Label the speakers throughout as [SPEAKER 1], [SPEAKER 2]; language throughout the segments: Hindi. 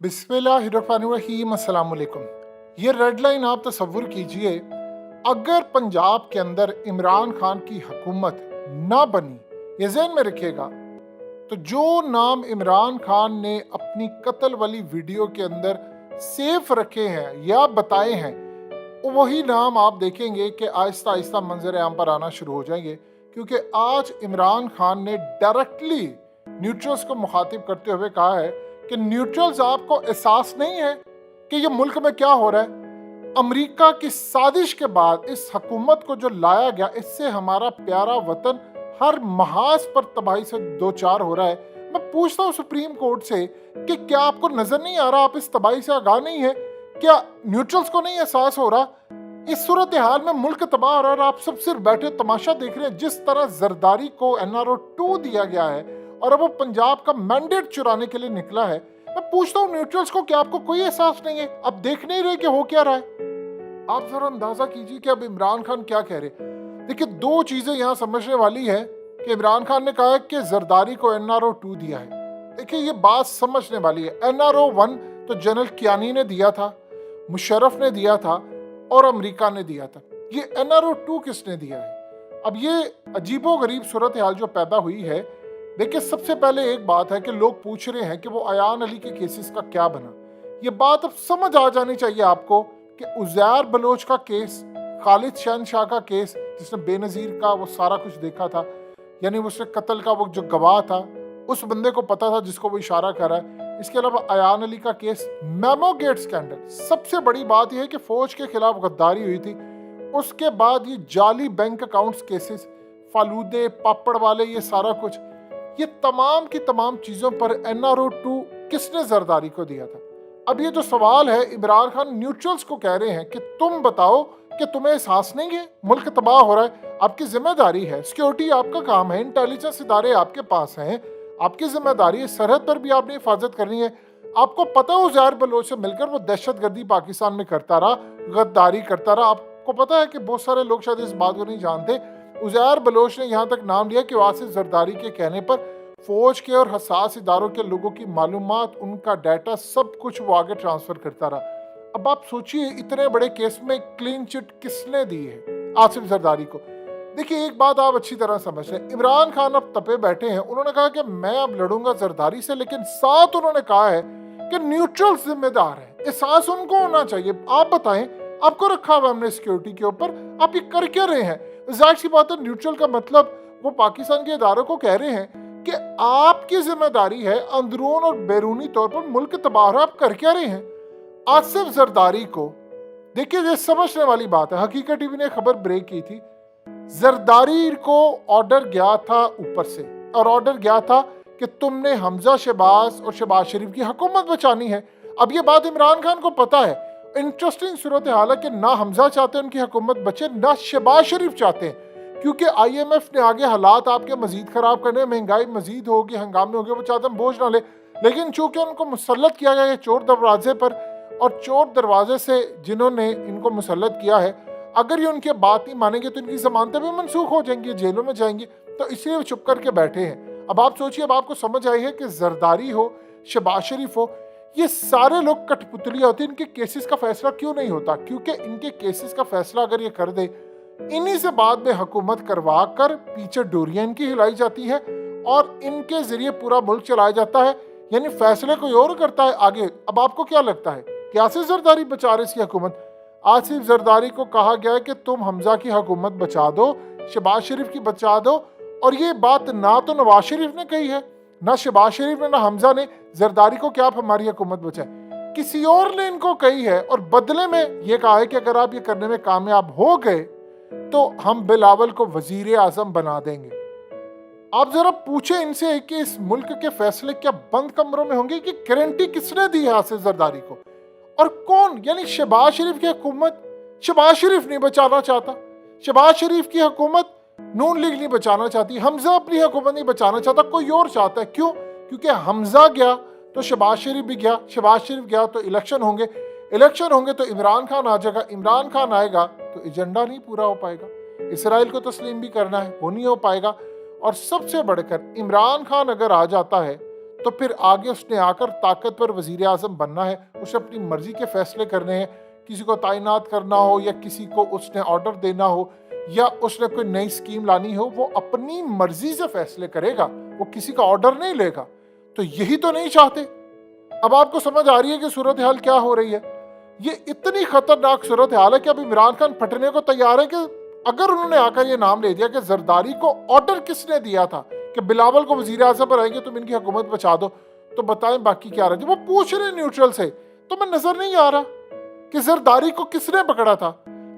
[SPEAKER 1] बिस्मिल्लाहिर्रहमानिर्रहीम, अस्सलाम वालेकुम। ये रेड लाइन आप तसव्वुर कीजिए, अगर पंजाब के अंदर इमरान खान की हुकूमत ना बनी, ये जहन में रखिएगा, तो जो नाम इमरान खान ने अपनी कत्ल वाली वीडियो के अंदर सेफ रखे हैं या बताए हैं, वही नाम आप देखेंगे कि आहिस्ता आहिस्ता मंजर आम पर आना शुरू हो जाएंगे। क्योंकि आज इमरान खान ने डायरेक्टली न्यूट्रल्स को मुखातिब करते हुए कहा है कि न्यूट्रल्स, आपको एहसास नहीं है कि ये मुल्क में क्या हो रहा है। अमेरिका की साजिश के बाद इस हुकूमत को जो लाया गया, इससे हमारा प्यारा वतन हर महाज पर तबाही से दो चार हो रहा है। मैं पूछता हूँ सुप्रीम कोर्ट से कि क्या आपको नजर नहीं आ रहा, आप इस तबाही से आगाह नहीं है? क्या न्यूट्रल्स को नहीं एहसास हो रहा? इस सूरत हाल में मुल्क तबाह हो रहा है, आप सब सिर्फ बैठे तमाशा देख रहे हैं। जिस तरह जरदारी को NRO 2 दिया गया है और अब वो पंजाब का मैंडेट चुराने के लिए निकला है, मैं पूछता हूँ न्यूट्रल्स को, क्या आपको कोई एहसास नहीं है? अब देख नहीं रहे कि हो क्या रहा है? आप जरा अंदाजा कीजिए कि अब इमरान खान क्या कह रहे। देखिए, दो चीजें यहाँ समझने वाली है कि इमरान खान ने कहा है कि जरदारी को NRO 2 दिया है। देखिए, ये बात समझने वाली है। NRO 1 तो जनरल कियानी ने दिया था, मुशर्रफ ने दिया था और अमेरिका ने दिया था। ये NRO 2 किसने दिया है? अब ये अजीबो गरीब सूरत हाल जो पैदा हुई है। देखिए, सबसे पहले एक बात है कि लोग पूछ रहे हैं कि वो अयान अली के केसेस का क्या बना। ये बात अब समझ आ जानी चाहिए आपको कि उज़ैर बलोच का केस, खालिद शहनशाह का केस, जिसने बेनज़ीर का वो सारा कुछ देखा था, यानी उसने कत्ल का वो जो गवाह था, उस बंदे को पता था जिसको वो इशारा कर रहा है। इसके अलावा अयान अली का केस, मेमो गेट स्कैंडल। सबसे बड़ी बात यह है कि फौज के खिलाफ गद्दारी हुई थी। उसके बाद ये जाली बैंक अकाउंट्स केसेस, फालूदे पापड़ वाले, ये सारा कुछ, ये तमाम की तमाम चीजों पर NRO 2 किसने जरदारी को दिया था? अब ये जो सवाल है, इमरान खान न्यूट्रल्स को कह रहे हैं कि तुम बताओ कि तुम्हें एहसास नहीं है मुल्क तबाह हो रहा है, आपकी जिम्मेदारी है, सिक्योरिटी आपका काम है, इंटेलिजेंस इदारे आपके पास हैं, आपकी जिम्मेदारी है, सरहद पर भी आपने हिफाजत करनी है। आपको पता है उज़ैर बलोच से मिलकर वो दहशतगर्दी पाकिस्तान में करता रहा, गद्दारी करता रहा। आपको पता है कि बहुत सारे लोग शायद इस बात को नहीं जानते, उज़ैर बलोच ने यहाँ तक नाम लिया कि वासिफ जरदारी के कहने पर फौज के और हसास इदारों के लोगों की मालूमात, उनका डाटा, सब कुछ वो आगे ट्रांसफर करता रहा। अब आप सोचिए, इतने बड़े केस में क्लीन चिट किसने दी है आसिफ जरदारी को? देखिए, एक बात आप अच्छी तरह समझ लें, इमरान खान अब तपे बैठे हैं। उन्होंने कहा कि मैं अब लड़ूंगा जरदारी से, लेकिन साथ उन्होंने कहा है कि न्यूट्रल जिम्मेदार है। एहसास उनको होना चाहिए। आप बताएं, आपको रखा हुआ हमने सिक्योरिटी के ऊपर, आप ये कर क्या रहे हैं? जाहिर सी बात है, न्यूट्रल का मतलब वो पाकिस्तान के इदारों को कह रहे हैं कि आपकी जिम्मेदारी है अंदरून और बैरूनी तौर पर मुल्क तबाह। आप कर क्या रहे हैं? आसिफ जरदारी को देखिए, ये समझने वाली बात है। हकीकत टीवी ने खबर ब्रेक की थी, जरदारी को ऑर्डर गया था ऊपर से, और ऑर्डर गया था कि तुमने हमजा शहबाज और शहबाज शरीफ की हुकूमत बचानी है। अब ये बात इमरान खान को पता है। इंटरेस्टिंग सूरत हाल है कि ना हमजा चाहते हैं उनकी हुकूमत बचे, ना शहबाज शरीफ चाहते हैं, क्योंकि IMF ने आगे हालात आपके मजीद खराब करने, महंगाई मजीद होगी, हंगामे होंगे, वो चाहते हैं बोझ ना ले। लेकिन चूंकि उनको मुसल्लत किया गया है चोर दरवाजे पर, और चोर दरवाजे से जिन्होंने इनको मुसल्लत किया है, अगर ये उनकी बात नहीं मानेंगे तो इनकी जमानतें भी मनसूख हो जाएंगी, जेलों में जाएंगी। तो इसलिए वो चुप करके बैठे हैं। अब आप सोचिए, अब आपको समझ आई है कि जरदारी हो, शहबाज शरीफ हो, ये सारे लोग कठपुतलियां होती हैं। इनके केसेस का फैसला क्यों नहीं होता? क्योंकि इनके केसेस का फैसला अगर ये कर दे, इन्हीं से बाद में हुकूमत करवा कर पीछे डोरियां इनकी हिलाई जाती है और इनके जरिए पूरा मुल्क चलाया जाता है, यानी फैसले कोई और करता है आगे। अब आपको क्या लगता है कि आसिफ जरदारी बचा रहे इसकी हुकूमत? आसिफ जरदारी को कहा गया है कि तुम हमजा की हुकूमत बचा दो, शहबाज शरीफ की बचा दो, और ये बात ना तो नवाज शरीफ ने कही है, ना शहबाज शरीफ ने, ना हमजा ने जरदारी को कि आप हमारी हुकूमत बचाएं। किसी और ने इनको कही है, और बदले में ये कहा है कि अगर आप ये करने में कामयाब हो गए तो हम बिलावल को वजीर आजम बना देंगे। आप जरा पूछे इनसे कि इस मुल्क के फैसले क्या बंद कमरों में होंगे? कि गारंटी किसने दी है आसिफ जरदारी को? और कौन? यानी शहबाज शरीफ की हुकूमत शहबाज शरीफ नहीं बचाना चाहता, शहबाज शरीफ की हुकूमत नून लीग नहीं बचाना चाहती, हमजा अपनी हुकूमत नहीं बचाना चाहता, कोई और चाहता है। क्यों? क्योंकि हमजा गया तो शहबाज शरीफ भी गया, शहबाज शरीफ गया तो इलेक्शन होंगे, इलेक्शन होंगे तो इमरान खान आ जाएगा, इमरान खान आएगा तो एजेंडा नहीं पूरा हो पाएगा, इसराइल को तस्लीम भी करना है, वो नहीं हो पाएगा। और सबसे बढ़कर इमरान खान अगर आ जाता है तो फिर आगे उसने आकर ताकतवर वजीर आजम बनना है, उसे अपनी मर्जी के फैसले करने हैं, किसी को तैनात करना हो या किसी को उसने ऑर्डर देना हो या उसने कोई नई स्कीम लानी हो, वो अपनी मर्जी से फैसले करेगा, वो किसी का ऑर्डर नहीं लेगा। तो यही तो नहीं चाहते। अब आपको समझ आ रही है कि सूरत हाल क्या हो रही है। ये इतनी खतरनाक सूरत हाल है कि अब इमरान खान फटने को तैयार है कि अगर उन्होंने आकर ये नाम ले दिया कि जरदारी को ऑर्डर किसने दिया था कि बिलावल को वजीर आज़म बनाएंगे, तुम इनकी हुकूमत बचा दो, तो बताएं बाकी क्या रहा। वो पूछ रहे न्यूट्रल से, तो मैं नजर नहीं आ रहा कि जरदारी को किसने पकड़ा था।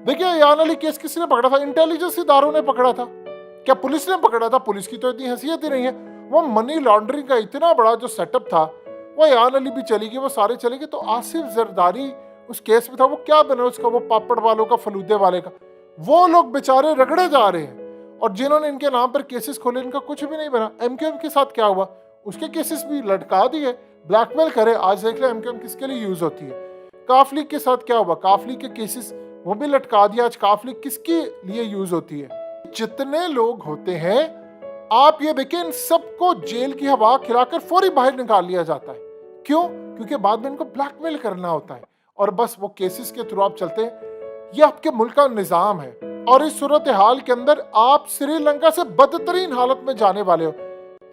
[SPEAKER 1] देखिए यान अली केस किसने पकड़ा था? इंटेलिजेंस इदारों ने पकड़ा था। क्या पुलिस ने पकड़ा था? पुलिस की तो इतनी हैसियत ही नहीं है। वो मनी लॉन्ड्रिंग का इतना बड़ा जो सेटअप था, वो यान अली भी चली गई, वो सारे चले गए। तो आसिफ जरदारी उस केस में था, वो क्या बना उसका? वो पापड़ वालों का, फलूदे वाले का। वो लोग बेचारे रगड़े जा रहे हैं और जिन्होंने इनके नाम पर केसेस खोले इनका कुछ भी नहीं बना। एमक्यूएम के साथ क्या हुआ? उसके केसेस भी लटका दिए, ब्लैकमेल करे। आज देख ले एमक्यूएम किसके लिए यूज होती है। काफ लीग के साथ क्या हुआ? काफ लीग के केसेस वो भी लटका दिया। आज काफ लीग किसके लिए यूज होती है? जितने लोग होते हैं आप ये देखें, इन सबको जेल की हवा खिलाकर फौरी बाहर निकाल लिया जाता है। क्यों? क्योंकि बाद में इनको ब्लैकमेल करना होता है और बस वो केसेस के थ्रू आप चलते हैं। ये आपके मुल्क का निजाम है और इस सूरत हाल के अंदर आप श्रीलंका से बदतरीन हालत में जाने वाले हो।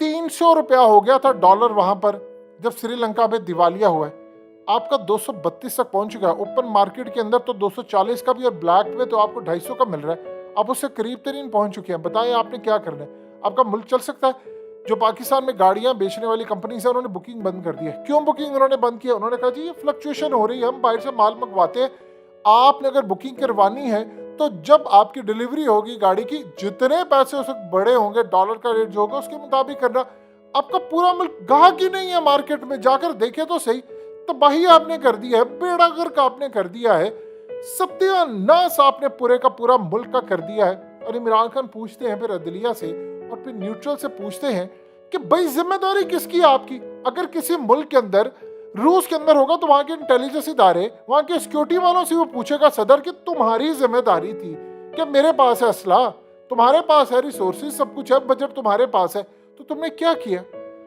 [SPEAKER 1] 300 रुपया हो गया था डॉलर वहां पर जब श्रीलंका में दिवालिया हुआ है। आपका 232 तक पहुंच चुका है। ओपन मार्केट के अंदर तो 240 का भी और ब्लैक में तो आपको 250 का मिल रहा है। आप उससे करीब तरीन पहुंच चुके हैं। बताएं आपने क्या करना है? आपका मुल्क चल सकता है? जो पाकिस्तान में गाड़ियां बेचने वाली कंपनीज है उन्होंने बुकिंग बंद कर दी है। क्यों बुकिंग उन्होंने बंद किया? उन्होंने कहा जी ये फ्लक्चुएशन हो रही है, हम बाहर से माल मंगवाते हैं, आपने अगर बुकिंग करवानी है तो जब आपकी डिलीवरी होगी गाड़ी की, जितने पैसे उस वक्त बड़े होंगे, डॉलर का रेट जो होगा उसके मुताबिक करना। आपका पूरा मुल्क गाहक ही नहीं है मार्केट में, जाकर देखे तो सही। तबाही आपने कर दिया है, बेड़ा गर्क आपने कर दिया है, सत्यानाश आपने पूरे का पूरा मुल्क का कर दिया है। और इमरान खान पूछते हैं फिर अदलिया से और फिर न्यूट्रल से पूछते हैं कि भाई जिम्मेदारी किसकी है आपकी? अगर किसी मुल्क के अंदर, रूस के अंदर होगा तो वहां के इंटेलिजेंस इदारे, वहां के सिक्योरिटी वालों से वो पूछेगा सदर कि तुम्हारी जिम्मेदारी थी कि मेरे पास है असला, तुम्हारे पास है रिसोर्सेज, सब कुछ है, बजट तुम्हारे पास है, तो तुमने क्या किया?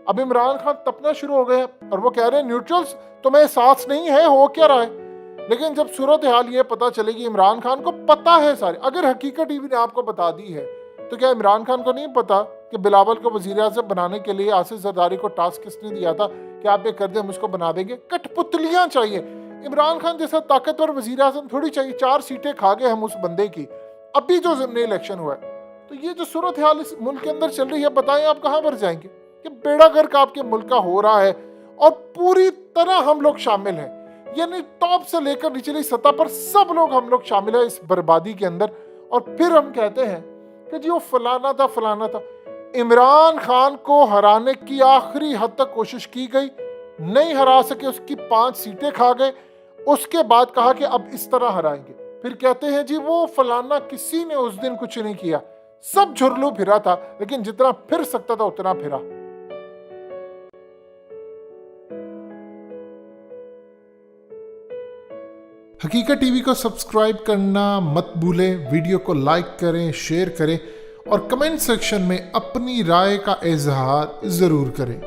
[SPEAKER 1] अब इमरान खान तपना शुरू हो गए और वो कह रहे हैं न्यूट्रल्स तुम्हें एहसास नहीं है हो क्या रहा है। लेकिन जब सूरत हाल ये पता चलेगी, इमरान खान को पता है सारे, अगर हकीकत टीवी ने आपको बता दी है तो क्या इमरान खान को नहीं पता कि बिलावल को वजीर आज़म बनाने के लिए आसिफ जरदारी को टास्क किसने दिया था कि आप ये कर दे, हम उसको बना देंगे? कठपुतलियां चाहिए। इमरान खान जैसा ताकतवर वजीर आज़म थोड़ी चाहिए। 4 सीटें खा गए हम उस बंदे की, अभी जो ज़िमनी इलेक्शन हुआ है। तो ये जो सूरत हाल इस मुल्क के अंदर चल रही है, बताएं आप कहाँ पर जाएंगे? कि बेड़ा गर्क आपके मुल्क का हो रहा है और पूरी तरह हम लोग शामिल हैं, यानी टॉप से लेकर निचली सतह पर सब लोग हम लोग शामिल है इस बर्बादी के अंदर। और फिर हम कहते हैं कि जी वो फलाना था फलाना था। इमरान खान को हराने की आखिरी हद तक कोशिश की गई, नहीं हरा सके, उसकी 5 सीटें खा गए। उसके बाद कहा कि अब इस तरह हराएंगे। फिर कहते हैं जी वो फलाना, किसी ने उस दिन कुछ नहीं किया, सब झुरलू फिरा था, लेकिन जितना फिर सकता था उतना फिरा।
[SPEAKER 2] हकीकत टीवी को सब्सक्राइब करना मत भूलें, वीडियो को लाइक करें, शेयर करें और कमेंट सेक्शन में अपनी राय का इजहार ज़रूर करें।